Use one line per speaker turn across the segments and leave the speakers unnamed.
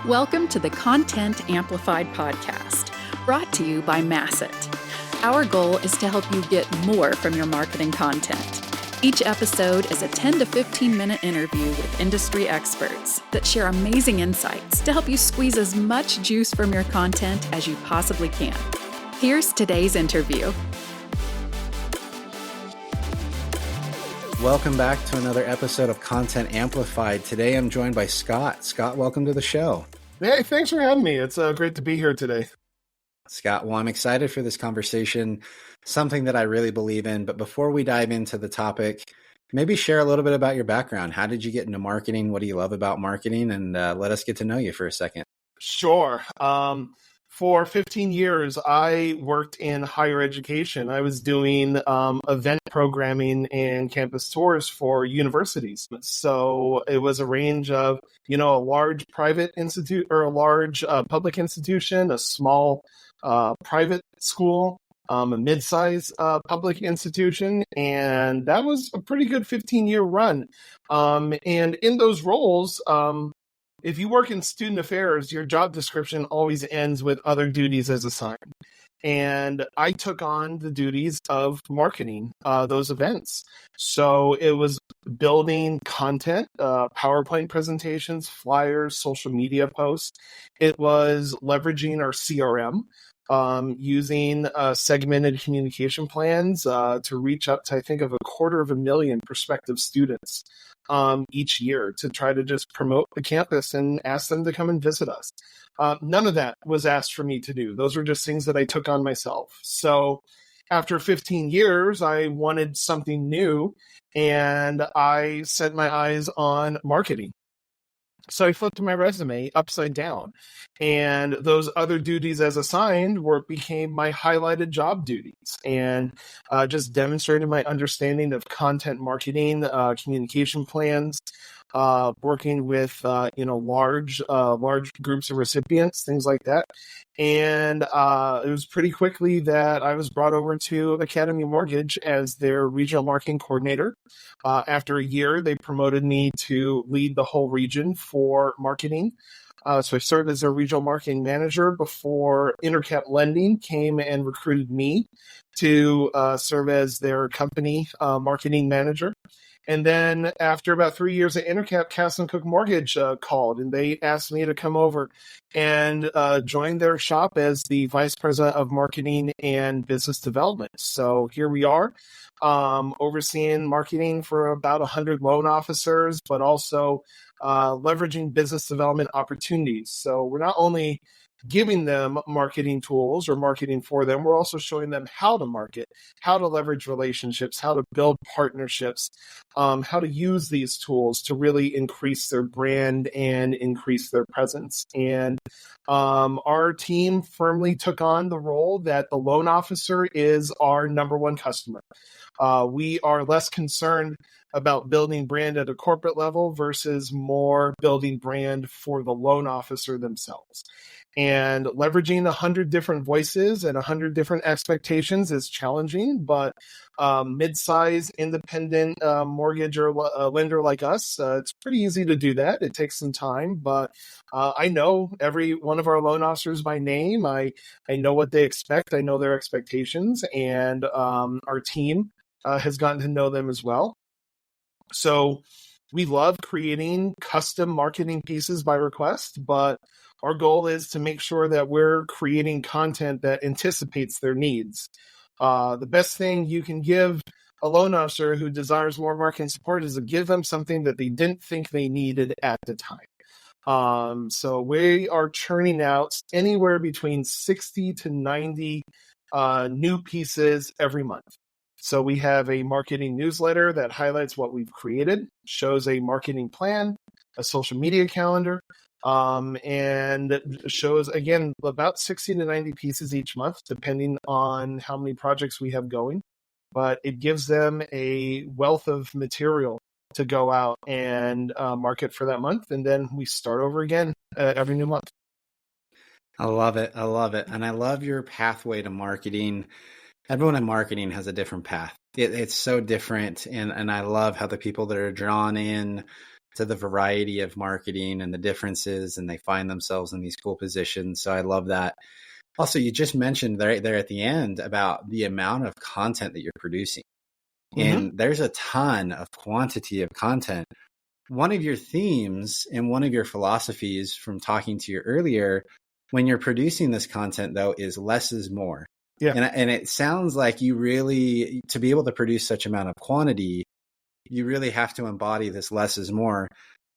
Welcome to the Content Amplified podcast, brought to you by Masset. Our goal is to help you get more from your marketing content. Each episode is a 10 to 15 minute interview with industry experts that share amazing insights to help you squeeze as much juice from your content as you possibly can. Here's today's interview.
Welcome back to another episode of Content Amplified. Today I'm joined by Scott. Scott, welcome to the show.
Hey, thanks for having me. It's great to be here today.
Scott, well, I'm excited for this conversation, something that I really believe in. But before we dive into the topic, maybe share a little bit about your background. How did you get into marketing? What do you love about marketing? And let us get to know you for a second.
Sure. For 15 years, I worked in higher education. I was doing event programming and campus tours for universities. So it was a range of, a large private institute or a large public institution, a small private school, a mid-size public institution. And that was a pretty good 15-year run. And in those roles, if you work in student affairs, your job description always ends with other duties as assigned. And I took on the duties of marketing those events. So it was building content, PowerPoint presentations, flyers, social media posts. It was leveraging our CRM, using segmented communication plans to reach up to, I think, of 250,000 prospective students each year to try to just promote the campus and ask them to come and visit us. None of that was asked for me to do. Those were just things that I took on myself. So after 15 years, I wanted something new, and I set my eyes on marketing. So I flipped my resume upside down, and those other duties as assigned became my highlighted job duties, and just demonstrated my understanding of content marketing, communication plans, working with large groups of recipients, things like that. And it was pretty quickly that I was brought over to Academy Mortgage as their regional marketing coordinator. After a year, they promoted me to lead the whole region for marketing. So I served as their regional marketing manager before Intercap Lending came and recruited me to serve as their company marketing manager. And then after about 3 years at Intercap, Castle & Cook Mortgage called, and they asked me to come over and join their shop as the vice president of marketing and business development. So here we are, overseeing marketing for about 100 loan officers, but also leveraging business development opportunities. So we're not only giving them marketing tools or marketing for them, we're also showing them how to market, how to leverage relationships, how to build partnerships, how to use these tools to really increase their brand and increase their presence. And our team firmly took on the role that the loan officer is our number one customer. We are less concerned about building brand at a corporate level versus more building brand for the loan officer themselves. And leveraging 100 different voices and 100 different expectations is challenging, but mid-size independent mortgage or lender like us, it's pretty easy to do that. It takes some time, but I know every one of our loan officers by name. I know what they expect. I know their expectations, and our team has gotten to know them as well. So we love creating custom marketing pieces by request, but our goal is to make sure that we're creating content that anticipates their needs. The best thing you can give a loan officer who desires more marketing support is to give them something that they didn't think they needed at the time. So we are churning out anywhere between 60 to 90 new pieces every month. So we have a marketing newsletter that highlights what we've created, shows a marketing plan, a social media calendar, and shows, again, about 60 to 90 pieces each month, depending on how many projects we have going. But it gives them a wealth of material to go out and market for that month. And then we start over again every new month.
I love it. I love it. And I love your pathway to marketing. Everyone in marketing has a different path. It's so different. And I love how the people that are drawn in to the variety of marketing and the differences, and they find themselves in these cool positions. So I love that. Also, you just mentioned right there at the end about the amount of content that you're producing. And there's a ton of quantity of content. One of your themes and one of your philosophies from talking to you earlier, when you're producing this content, though, is less is more.
Yeah.
And it sounds like you really, to be able to produce such amount of quantity, you really have to embody this less is more.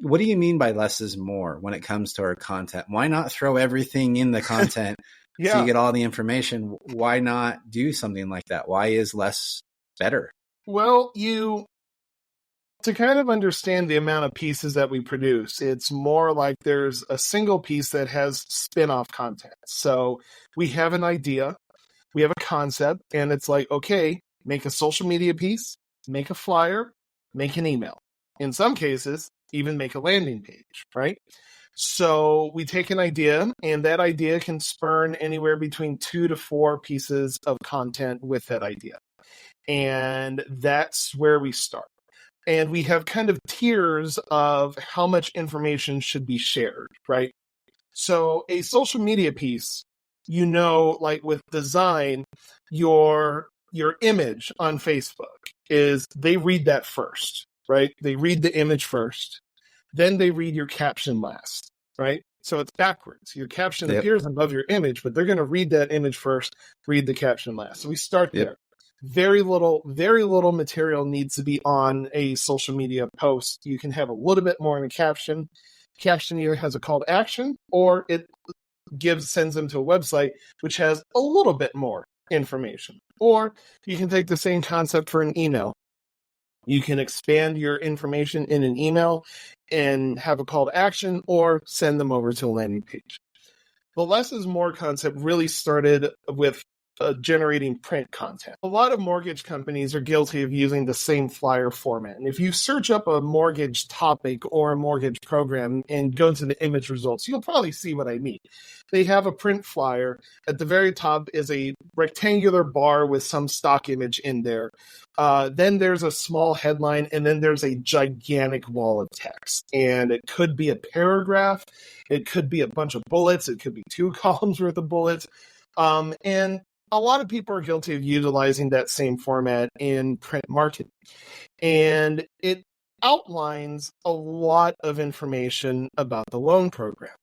What do you mean by less is more when it comes to our content? Why not throw everything in the content so you get all the information? Why not do something like that? Why is less better?
Well, to kind of understand the amount of pieces that we produce, it's more like there's a single piece that has spin-off content. So we have an idea, we have a concept, and it's like, okay, make a social media piece, make a flyer, make an email. In some cases, even make a landing page, right? So we take an idea, and that idea can spurn anywhere between 2 to 4 pieces of content with that idea. And that's where we start. And we have kind of tiers of how much information should be shared, right? So a social media piece, like with design, your image on Facebook is they read that first, right? They read the image first, then they read your caption last, right? So it's backwards. Your caption appears above your image, but they're going to read that image first, read the caption last. So we start there. Very little material needs to be on a social media post. You can have a little bit more in a caption. Caption either has a call to action or it sends them to a website which has a little bit more information. Or you can take the same concept for an email. You can expand your information in an email and have a call to action or send them over to a landing page. The less is more concept really started with generating print content. A lot of mortgage companies are guilty of using the same flyer format. And if you search up a mortgage topic or a mortgage program and go to the image results, you'll probably see what I mean. They have a print flyer. At the very top is a rectangular bar with some stock image in there. Then there's a small headline, and then there's a gigantic wall of text. And it could be a paragraph. It could be a bunch of bullets. It could be 2 columns worth of bullets. And a lot of people are guilty of utilizing that same format in print marketing. And it outlines a lot of information about the loan program.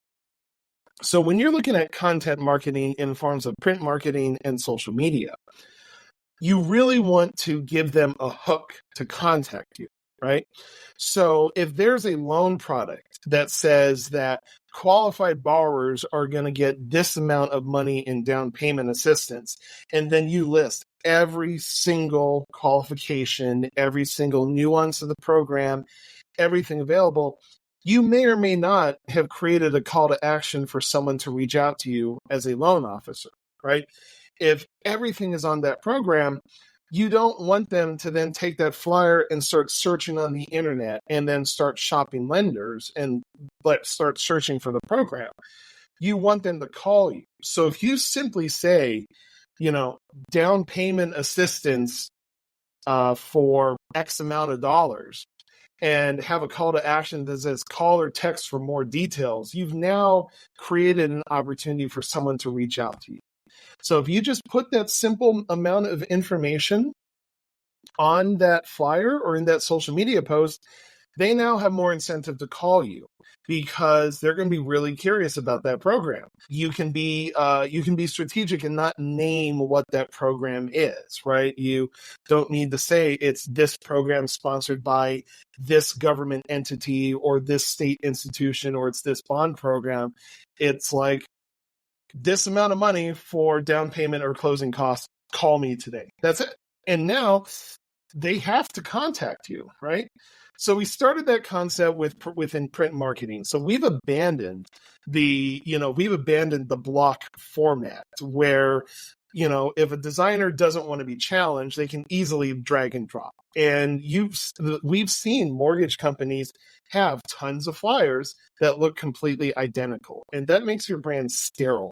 So when you're looking at content marketing in forms of print marketing and social media, you really want to give them a hook to contact you, right? So if there's a loan product that says that qualified borrowers are going to get this amount of money in down payment assistance, and then you list every single qualification, every single nuance of the program, everything available, you may or may not have created a call to action for someone to reach out to you as a loan officer, right? If everything is on that program, you don't want them to then take that flyer and start searching on the internet and then start shopping lenders and start searching for the program. You want them to call you. So if you simply say, down payment assistance for X amount of dollars and have a call to action that says call or text for more details, you've now created an opportunity for someone to reach out to you. So if you just put that simple amount of information on that flyer or in that social media post, they now have more incentive to call you because they're going to be really curious about that program. You can be strategic and not name what that program is, right? You don't need to say it's this program sponsored by this government entity or this state institution or it's this bond program. It's like, this amount of money for down payment or closing costs, call me today. That's it. And now they have to contact you, right? So we started that concept within print marketing. So we've abandoned the block format where, if a designer doesn't want to be challenged, they can easily drag and drop. And we've seen mortgage companies have tons of flyers that look completely identical. And that makes your brand sterile.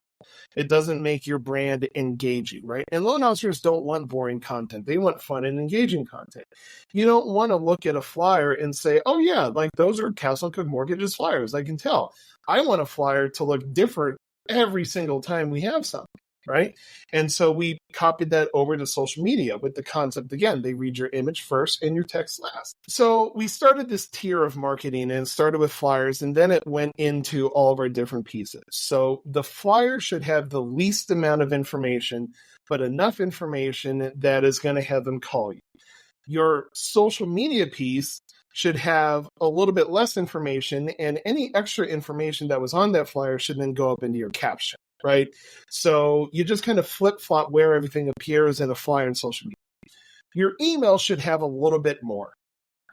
It doesn't make your brand engaging, right? And loan officers don't want boring content. They want fun and engaging content. You don't want to look at a flyer and say, oh yeah, like those are Castle Cook Mortgage's flyers. I can tell. I want a flyer to look different every single time we have something, right? And so we copied that over to social media with the concept, again, they read your image first and your text last. So we started this tier of marketing and started with flyers, and then it went into all of our different pieces. So the flyer should have the least amount of information, but enough information that is going to have them call you. Your social media piece should have a little bit less information, and any extra information that was on that flyer should then go up into your caption, right? So you just kind of flip-flop where everything appears in a flyer and social media. Your email should have a little bit more.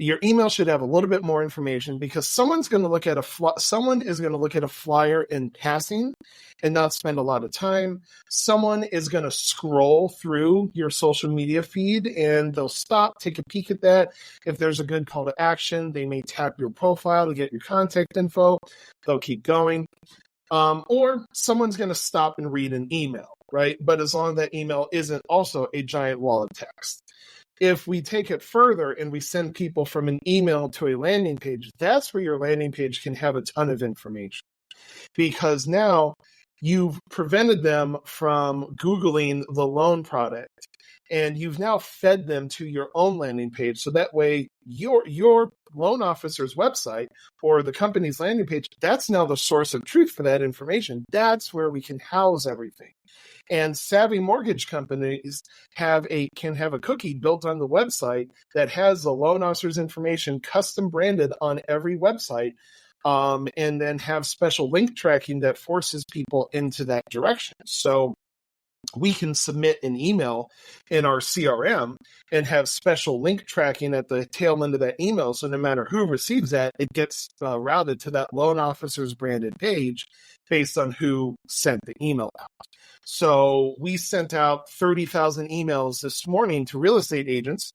Your email should have a little bit more information, because someone is going to look at a flyer in passing and not spend a lot of time. Someone is going to scroll through your social media feed and they'll stop, take a peek at that. If there's a good call to action, they may tap your profile to get your contact info. They'll keep going. Or someone's going to stop and read an email, right? But as long as that email isn't also a giant wall of text. If we take it further and we send people from an email to a landing page, that's where your landing page can have a ton of information, because now you've prevented them from Googling the loan product, and you've now fed them to your own landing page. So that way your loan officer's website or the company's landing page, that's now the source of truth for that information. That's where we can house everything. And savvy mortgage companies can have a cookie built on the website that has the loan officer's information custom branded on every website, and then have special link tracking that forces people into that direction. So we can submit an email in our CRM and have special link tracking at the tail end of that email. So no matter who receives that, it gets routed to that loan officer's branded page based on who sent the email out. So we sent out 30,000 emails this morning to real estate agents.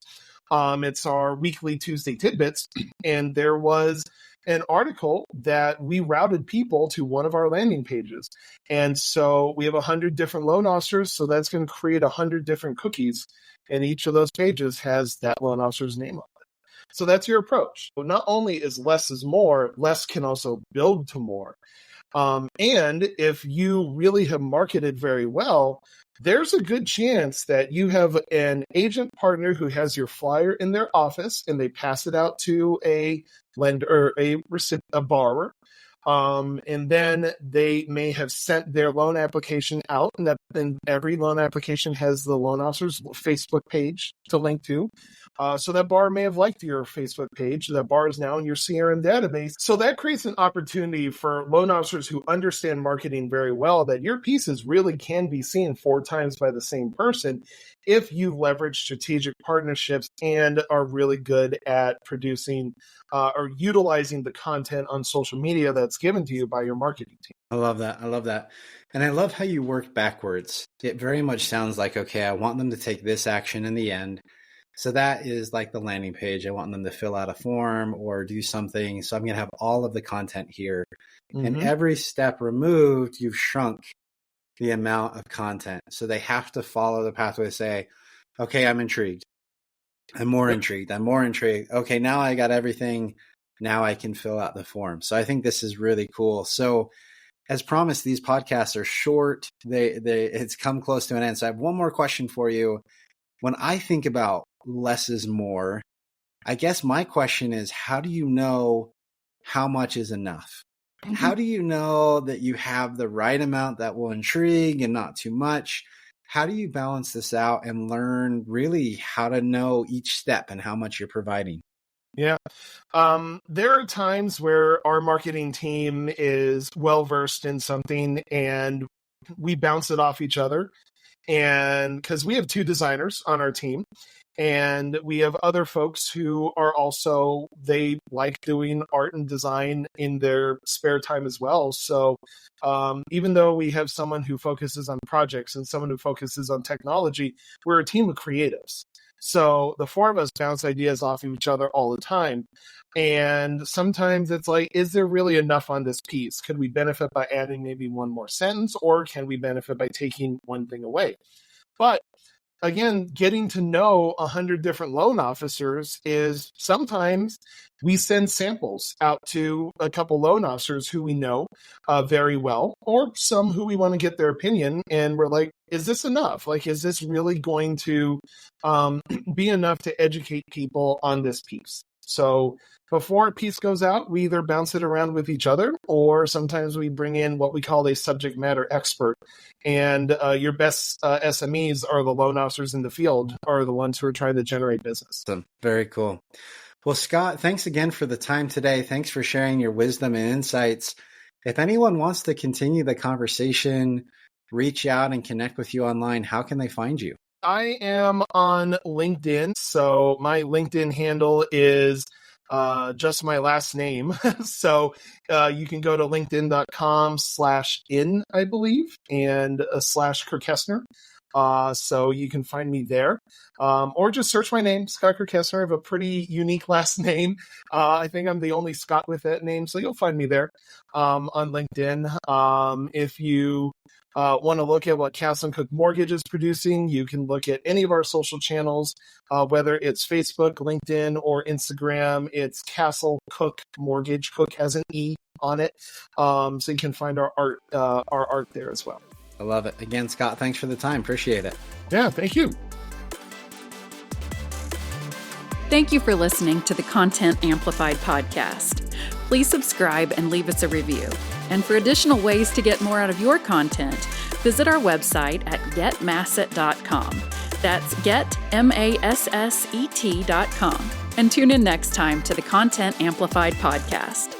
It's our weekly Tuesday tidbits. And there was an article that we routed people to one of our landing pages. And so we have 100 different loan officers. So that's going to create 100 different cookies. And each of those pages has that loan officer's name on it. So that's your approach. So not only is less more, less can also build to more. And if you really have marketed very well, there's a good chance that you have an agent partner who has your flyer in their office and they pass it out to a lender or a borrower. And then they may have sent their loan application out, and then every loan application has the loan officer's Facebook page to link to. So that borrower may have liked your Facebook page. That borrower is now in your CRM database. So that creates an opportunity for loan officers who understand marketing very well that your pieces really can be seen 4 times by the same person if you leverage strategic partnerships and are really good at producing or utilizing the content on social media that's given to you by your marketing team.
I love that. I love that. And I love how you work backwards. It very much sounds like, okay, I want them to take this action in the end. So that is like the landing page. I want them to fill out a form or do something. So I'm going to have all of the content here. Mm-hmm. And every step removed, you've shrunk the amount of content. So they have to follow the pathway to say, okay, I'm intrigued. I'm more intrigued. I'm more intrigued. Okay, now I got everything. Now I can fill out the form. So I think this is really cool. So as promised, these podcasts are short. It's come close to an end. So I have one more question for you. When I think about less is more, I guess my question is, how do you know how much is enough? Mm-hmm. How do you know that you have the right amount that will intrigue and not too much? How do you balance this out and learn really how to know each step and how much you're providing?
Yeah. There are times where our marketing team is well-versed in something and we bounce it off each other. And because we have 2 designers on our team, and we have other folks who are also, they like doing art and design in their spare time as well. So even though we have someone who focuses on projects and someone who focuses on technology, we're a team of creatives. So the four of us bounce ideas off of each other all the time. And sometimes it's like, is there really enough on this piece? Could we benefit by adding maybe one more sentence, or can we benefit by taking one thing away? But again, getting to know 100 different loan officers is sometimes we send samples out to a couple loan officers who we know very well, or some who we want to get their opinion. And we're like, is this enough? Like, is this really going to be enough to educate people on this piece? So before a piece goes out, we either bounce it around with each other, or sometimes we bring in what we call a subject matter expert. And your best SMEs are the loan officers in the field, are the ones who are trying to generate business.
Awesome. Very cool. Well, Scott, thanks again for the time today. Thanks for sharing your wisdom and insights. If anyone wants to continue the conversation, reach out and connect with you online, how can they find you?
I am on LinkedIn. So my LinkedIn handle is just my last name. So you can go to linkedin.com/in, I believe, and /Kirk Kessner. So you can find me there. Or just search my name, Scott Kirk Kessner. I have a pretty unique last name. I think I'm the only Scott with that name. So you'll find me there on LinkedIn. If you want to look at what Castle & Cook Mortgage is producing, you can look at any of our social channels, whether it's Facebook, LinkedIn, or Instagram. It's Castle Cook Mortgage. Cook has an E on it. So you can find our art there as well.
I love it. Again, Scott, thanks for the time. Appreciate it.
Yeah, thank you.
Thank you for listening to the Content Amplified podcast. Please subscribe and leave us a review. And for additional ways to get more out of your content, visit our website at getmasset.com. That's getmasset.com. And tune in next time to the Content Amplified podcast.